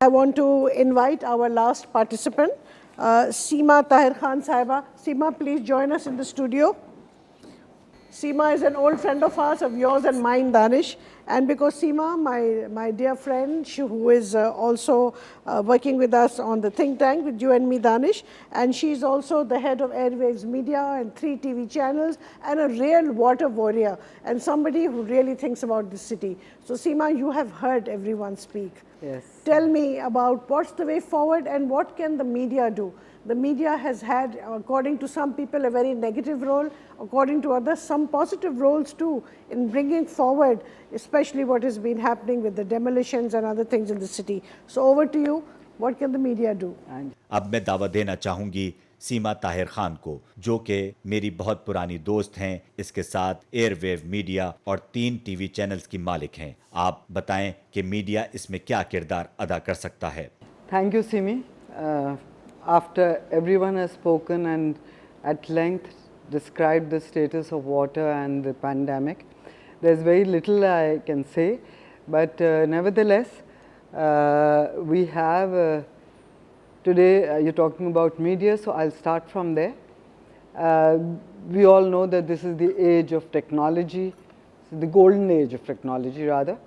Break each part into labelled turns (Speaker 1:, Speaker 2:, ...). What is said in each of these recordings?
Speaker 1: I want to invite our last participant, Seema Tahir Khan Sahiba. Seema, please join us in the studio. Seema is an old friend of ours, of yours and mine, Danish. And because Seema, my dear friend, who is also working with us on the think tank with you and me, Danish, and she's also the head of Airwaves Media and 3 TV channels, and a real water warrior, and somebody who really thinks about the city. So Seema, you have heard everyone speak.
Speaker 2: Yes.
Speaker 1: Tell me about what's the way forward and what can the media do? The media has had, according to some people, a very negative role, according to others, some positive roles too, in bringing forward, especially what has been happening with the demolitions and other things in the city. So over to you, what can the media do?
Speaker 3: अब मैं दावा देना चाहूँगी सीमा ताहिर खान को, जो कि मेरी बहुत पुरानी दोस्त हैं, इसके साथ एयरवेव मीडिया और 3 टीवी चैनल्स की मालिक हैं। आप बताएं कि मीडिया इसमें क्या किरदार अदा कर सकता है।
Speaker 2: Thank you, Simi. After everyone has spoken and at length described the status of water and the pandemic, there's very little I can say, but nevertheless, we have today you're talking about media, so I'll start from there. We all know that this is the age of technology, the golden age of technology rather,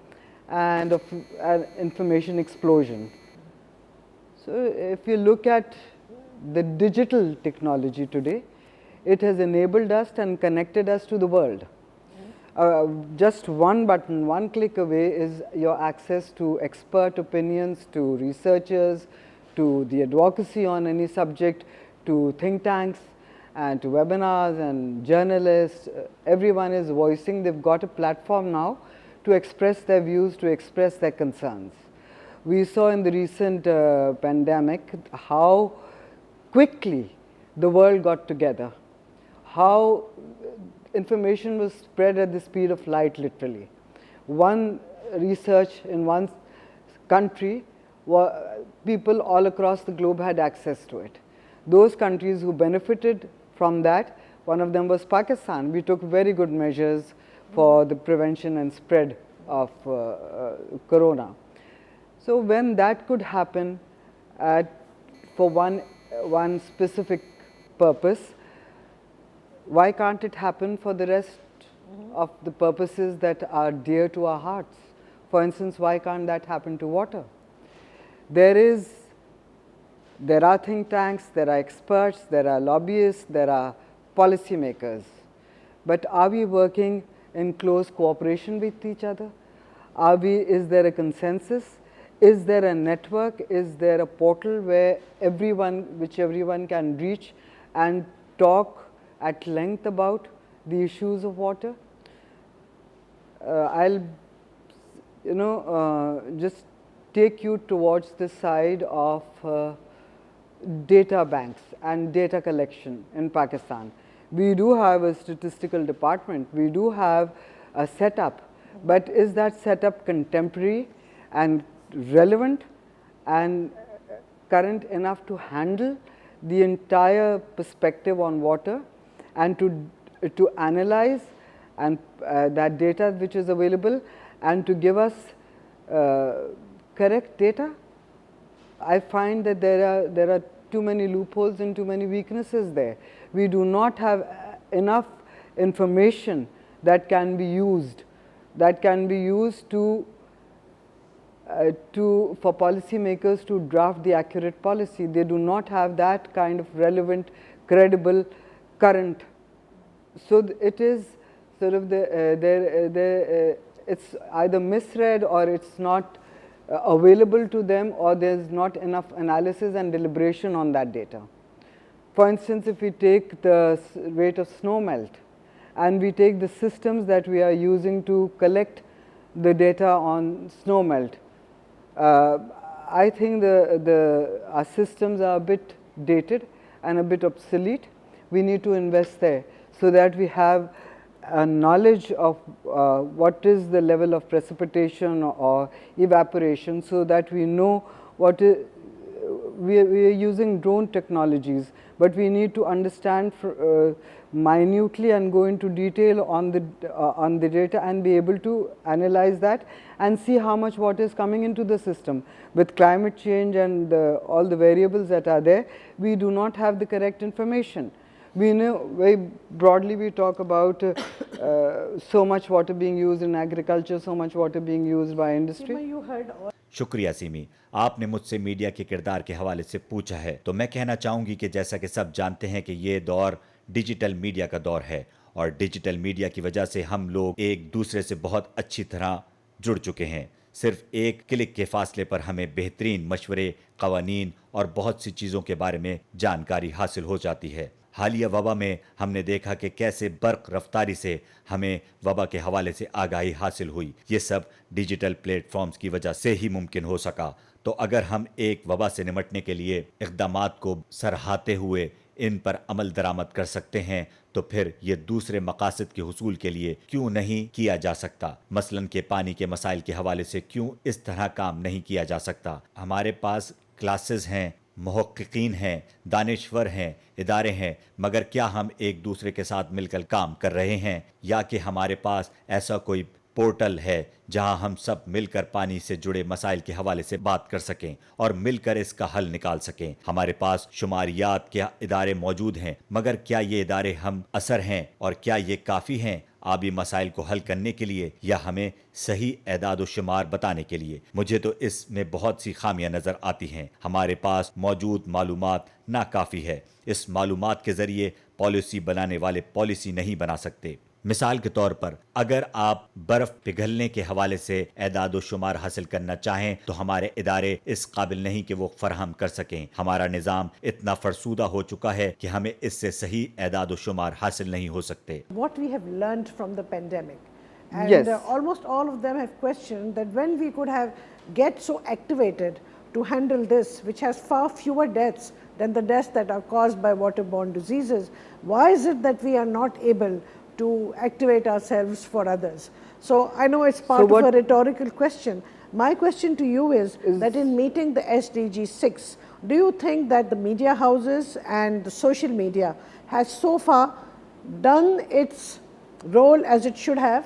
Speaker 2: and of information explosion. So if you look at the digital technology today, it has enabled us and connected us to the world. Just one button, one click away is your access to expert opinions, to researchers, to the advocacy on any subject, to think tanks, and to webinars and journalists. Everyone is voicing, they've got a platform now to express their views, to express their concerns. We saw in the recent pandemic how quickly the world got together, how information was spread at the speed of light literally. One research in one country, people all across the globe had access to it. Those countries who benefited from that, one of them was Pakistan. We took very good measures for the prevention and spread of corona. So when that could happen for one specific purpose, why can't it happen for the rest of the purposes that are dear to our hearts? For instance, why can't that happen to water? There are think tanks, there are experts, there are lobbyists, there are policymakers. But are we working in close cooperation with each other? Is there a consensus? Is there a network? Is there a portal where which everyone can reach and talk at length about the issues of water? I'll just take you towards the side of data banks and data collection in Pakistan. We do have a statistical department, we do have a setup, but is that setup contemporary and relevant and current enough to handle the entire perspective on water and to analyze and that data which is available and to give us correct data? I find that there are too many loopholes and too many weaknesses there. We do not have enough information that can be used for policymakers to draft the accurate policy. They do not have that kind of relevant, credible, current. So it is sort of it's either misread or it's not available to them, or there's not enough analysis and deliberation on that data. For instance, if we take the rate of snow melt and we take the systems that we are using to collect the data on snow melt, I think our systems are a bit dated and a bit obsolete. We need to invest there so that we have a knowledge of what is the level of precipitation or evaporation, so that we know what is, we are using drone technologies, but we need to understand minutely and go into detail on the data and be able to analyze that and see how much water is coming into the system. With climate change and all the variables that are there, we do not have the correct information. We know very broadly, we talk about so much water being used in agriculture, so much water being used by industry.
Speaker 1: Seema, you heard all.
Speaker 3: शुक्रिया semi, आपने मुझसे media के किरदार के हवाले से पूछा है, तो मैं कहना चाहूँगी कि जैसा कि सब जानते हैं कि ये दौर डिजिटल मीडिया का दौर है और डिजिटल मीडिया की वजह से हम लोग एक दूसरे से बहुत अच्छी तरह जुड़ चुके हैं। सिर्फ एक क्लिक के फासले पर हमें बेहतरीन मशवरे, कवानीन और बहुत सी चीज़ों के बारे में जानकारी हासिल हो जाती है। हालिया वबा में हमने देखा कि कैसे बर्क रफ्तारी से हमें वबा के हवाले से आगाही हासिल हुई। ये सब डिजिटल प्लेटफॉर्म्स की वजह से ही मुमकिन हो सका। तो अगर हम एक वबा से निपटने के लिए इक़दामात को सराहते हुए इन पर अमल दरामद कर सकते हैं, तो फिर ये दूसरे मकासद के हुसूल के लिए क्यों नहीं किया जा सकता? मसलन के पानी के मसाइल के हवाले से क्यों इस तरह काम नहीं किया जा सकता? हमारे पास क्लासेस हैं, मुहक्किकीन हैं, दानिश्वर हैं, इदारे हैं, मगर क्या हम एक दूसरे के साथ मिलकर काम कर रहे हैं? या कि हमारे पास ऐसा कोई पोर्टल है जहां हम सब मिलकर पानी से जुड़े मसाइल के हवाले से बात कर सकें और मिलकर इसका हल निकाल सकें? हमारे पास शुमारियात के इदारे मौजूद हैं, मगर क्या ये इदारे हम असर हैं और क्या ये काफ़ी हैं आबी मसाइल को हल करने के लिए या हमें सही एदाद व शुमार बताने के लिए? मुझे तो इसमें बहुत सी खामियां नज़र आती हैं। हमारे पास मौजूद मालूमात नाकाफ़ी है। इस मालूमात के ज़रिए पॉलिसी बनाने वाले पॉलिसी नहीं बना सकते। मिसाल के तौर पर अगर आप बर्फ़ पिघलने के हवाले से एदाद व शुमार हासिल करना चाहें तो हमारे इदारे इस काबिल नहीं कि वो फराहम कर सकें। हमारा निज़ाम इतना फरसूदा हो चुका है कि हमें इससे सही एदाद व शुमार हासिल नहीं हो सकते।
Speaker 1: What we have learned from the pandemic, and
Speaker 2: Yes.
Speaker 1: almost all of them have questioned that when we could have get so activated to handle this, which has far fewer deaths than the deaths that are caused by waterborne diseases, why is it that we are not able to activate ourselves for others? So I know it's part of a rhetorical question. My question to you is that in meeting the SDG-6, do you think that the media houses and the social media has so far done its role as it should have?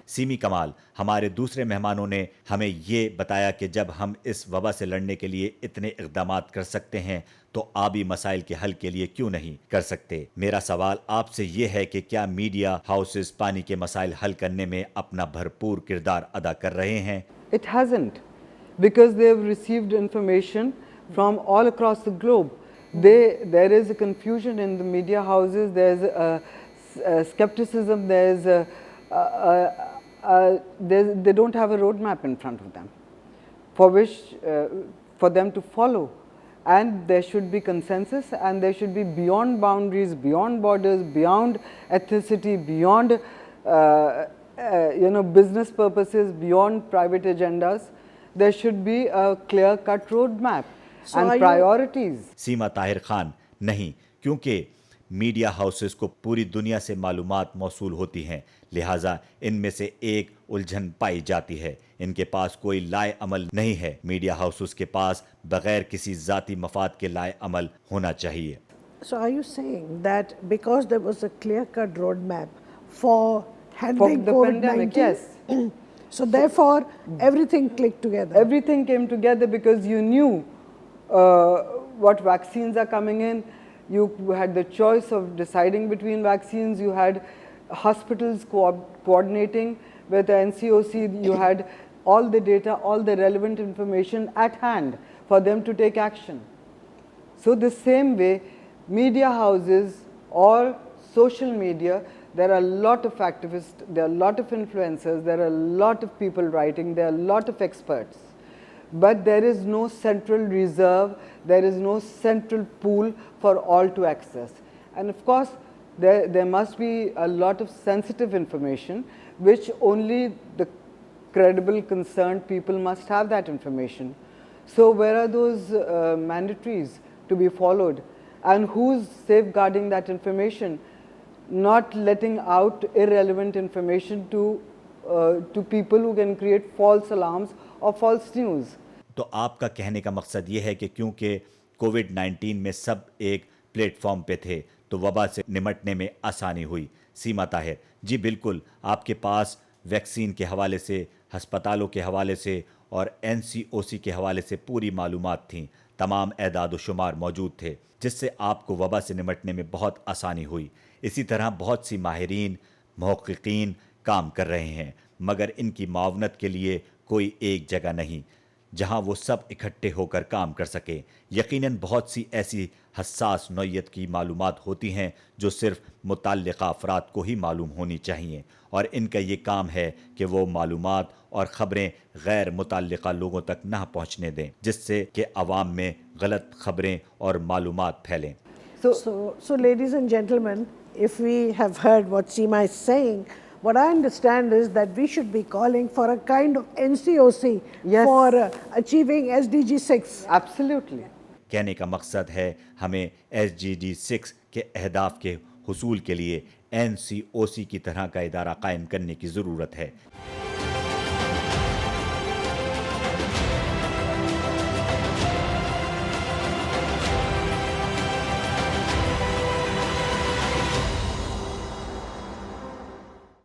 Speaker 3: Semi कमाल, हमारे दूसरे मेहमानों ने हमें ये बताया कि जब हम इस वबा से लड़ने के लिए इतने इक़दामात कर सकते हैं तो आबी मसाइल के हल के लिए क्यों नहीं कर सकते? मेरा सवाल आपसे ये है कि क्या मीडिया हाउसेस पानी के मसाइल हल करने में अपना भरपूर किरदार अदा कर रहे हैं?
Speaker 2: It hasn't, because they have received information from all across the globe. There is a confusion in the media houses, there's a skepticism, they don't have a roadmap in front of them for which for them to follow, and there should be consensus and there should be beyond boundaries, beyond borders, beyond ethnicity, beyond business purposes, beyond private agendas. There should be a clear-cut roadmap and priorities.
Speaker 3: सीमा ताहिर खान, नहीं, क्योंकि media houses को पूरी दुनिया से मालूमात मौसूल होती हैं, लिहाजा इनमें से एक उलझन पाई जाती है। इनके पास कोई लाए अमल नहीं है। मीडिया हाउसेस के पास बगैर किसी ज़ाती मफाद के लाए अमल होना चाहिए।
Speaker 1: So are you saying that because there was a clear-cut roadmap for handling
Speaker 2: the pandemic, yes.
Speaker 1: So therefore everything clicked together?
Speaker 2: Everything came together because you knew what vaccines are coming in. You had the choice of deciding between vaccines. You had hospitals coordinating with the NCOC. You had all the data, all the relevant information at hand for them to take action. So the same way, media houses or social media, there are a lot of activists, there are a lot of influencers, there are a lot of people writing, there are a lot of experts. But there is no central reserve, there is no central pool for all to access. And of course, there must be a lot of sensitive information which only the credible concerned people must have that information. So where are those mandatories to be followed, and who's safeguarding that information, not letting out irrelevant information to people who can create false alarms or false news.
Speaker 3: तो आपका कहने का मकसद ये है कि क्योंकि कोविड-19 में सब एक प्लेटफॉर्म पे थे तो वबा से निमटने में आसानी हुई। सीमा ताहिर जी, बिल्कुल आपके पास वैक्सीन के हवाले से, अस्पतालों के हवाले से और एनसीओसी के हवाले से पूरी मालूमात थीं। तमाम एदाद व शुमार मौजूद थे जिससे आपको वबा से निमटने में बहुत आसानी हुई। इसी तरह बहुत सी माहिरीन मुहक्किकीन काम कर रहे हैं, मगर इनकी मावनत के लिए कोई एक जगह नहीं जहां वो सब इकट्ठे होकर काम कर सके। यकीनन बहुत सी ऐसी हसास नौइयत की मालूमात होती हैं जो सिर्फ मुतल्लिका अफराद को ही मालूम होनी चाहिए, और इनका ये काम है कि वो मालूमात और ख़बरें गैर मुतल्लिका लोगों तक ना पहुँचने दें, जिससे कि अवाम में गलत ख़बरें और मालूमात फैलें।
Speaker 1: So, ladies and gentlemen, if we have heard what Seema is saying, what I understand is that we should be calling for a kind of NCOC
Speaker 2: Yes.
Speaker 1: for achieving SDG-6.
Speaker 2: Absolutely.
Speaker 3: कहने का मकसद है हमें SDG-6 के अहदाफ के हुसूल के लिए NCOC की तरह का इदारा कायम करने की ज़रूरत है।